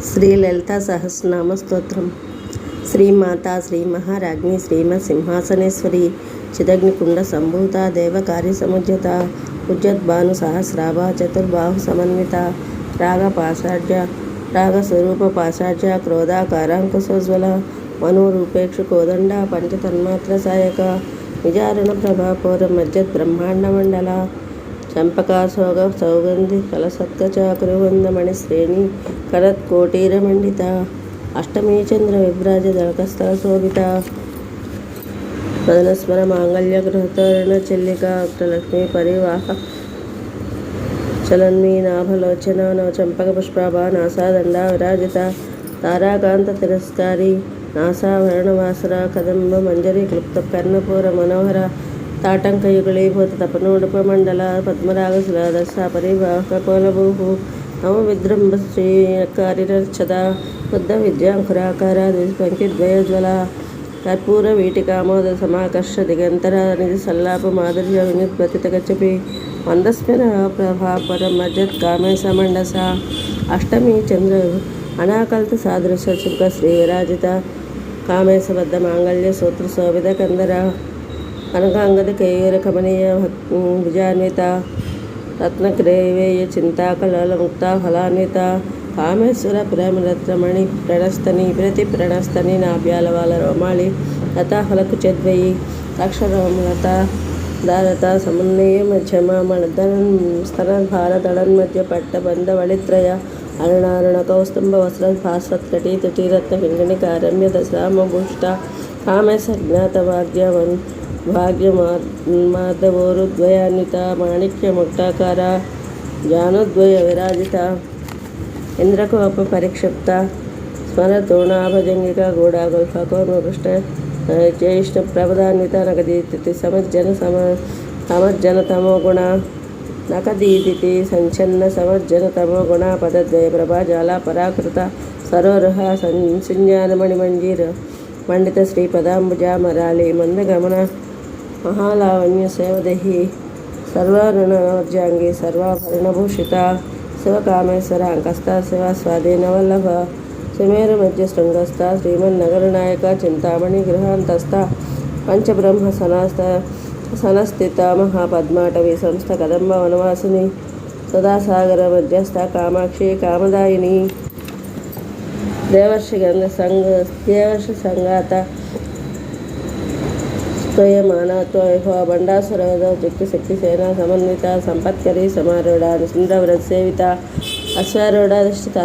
శ్రీ లలితా సహస్రనామ స్తోత్రం. శ్రీమాత శ్రీ మహారాజ్ఞి శ్రీమత్ సింహాసనేశ్వరి చిదగ్నికుండ సంభూత దేవకార్య సముజ్యత ఉజ్జద్భాను సహస్రాభ చతుర్బాహు సమన్విత రాగస్వరూప పాశాఢ్య క్రోధాకారాంకుశోజ్వల మనోరూపేక్షు కోదండ పంచతన్మాత్ర సాయక విచారణ ప్రభా పౌర మజ్జత్ బ్రహ్మాండ మండల చంపకాశోగ సౌగంధి కలసత్కచాకురువందమణి శ్రేణి కరత్కోటీరమండిత అష్టమీ చంద్ర విభ్రాజ దళకస్థల శోభిత మదనస్మర మాంగళ్య గృహతోరణ చెల్లిక అష్టలక్ష్మీ పరివాహ చలన్మీ నాభలోచన నవచంపక పుష్పాభా నాసాదండ విరాజిత తారాకాంత తిరస్కారి నాసాభరణవాసర కదంబ మంజరి క్లుప్త కర్ణపూర మనోహర తాటంకయుగళీభూత తపనోడుపమండల పద్మరాగశిలాదశ పరివాహకోలభూ నవ విజృంభ శ్రీకారిరక్షద బుద్ధ విద్యాంకురాకార పంకిద్వయజ్వల కర్పూర వీటికామోద సమాకర్ష దిగంతర నిధి సల్లాప మాధుర్య వినిర్పతిత గచ్చపి మందస్మిర ప్రభాపర మజ్జత్ కామేశ మండస అష్టమీ చంద్ర అనాకల్త సాదృశ శుభ శ్రీ విరాజిత కామేశబద్ధ మాంగళ్య సూత్ర శోభిత కందర కనకాంగద కేయూర కమనీయ భుజాన్విత రత్నక్రేవేయ చింతాకలాల ముక్త ఫలాన్విత కామేశ్వర ప్రేమరత్నమణి ప్రణస్తని ప్రతి ప్రణస్తని నాభ్యాలవాల రోమాళి లతాఫలకు చద్వయి అక్షరమలత దారత సమన్వయ మధ్యమ మణదన్ స్తనభారదళన్ మధ్య పట్టబంధ వళిత్రయ అరుణారుణ కౌస్తుంభ వస్త్ర భాస్వత్కటి తుటిరత్న పింగణి కారమ్య దశరామభూష్ట కామేశ జ్ఞాత భాగ్యమాధవోరుద్వయాన్విత మాణిక్య ముక్తాకార జానుద్వయ విరాజిత ఇంద్రకోప పరిక్షిప్త స్మరతోణాభజంగిక గూఢాగుల్ఫకోర్మపృష్ట జ్యేష్ఠ ప్రబదాన్విత నగదీతి సమర్జన తమోగుణ నకదీతి సంచన్న సమర్జన తమోగుణ పదద్వయ ప్రభాజాల పరాకృత సరోరుహ సంజ్ఞానమణిమంజీర మండిత శ్రీపదాంబుజా మరాళి మందగమన మహాలావణ్య సేవదహి సర్వారుణవర్జాంగి సర్వాభరణభూషిత శివకామేశ్వర అంకస్థ శివ స్వాధీనవల్లభ సుమేరు మధ్య శృంగస్థ శ్రీమన్నగరనాయక చింతామణి గృహాంతస్థ పంచబ్రహ్మ సనస్థిత మహాపద్మాటవి సంస్థ కదంబ వనవాసిని సదాసాగర మధ్యస్థ కామాక్షి కామదాయిని దేవర్షి సంగాత స్తోయమానత్వ వైభవ బండాసురద శక్తి సేన సమన్విత సంపత్కరి సమారూఢ సుందరవ్రత సేవిత అశ్వారూఢ అధిష్ఠిత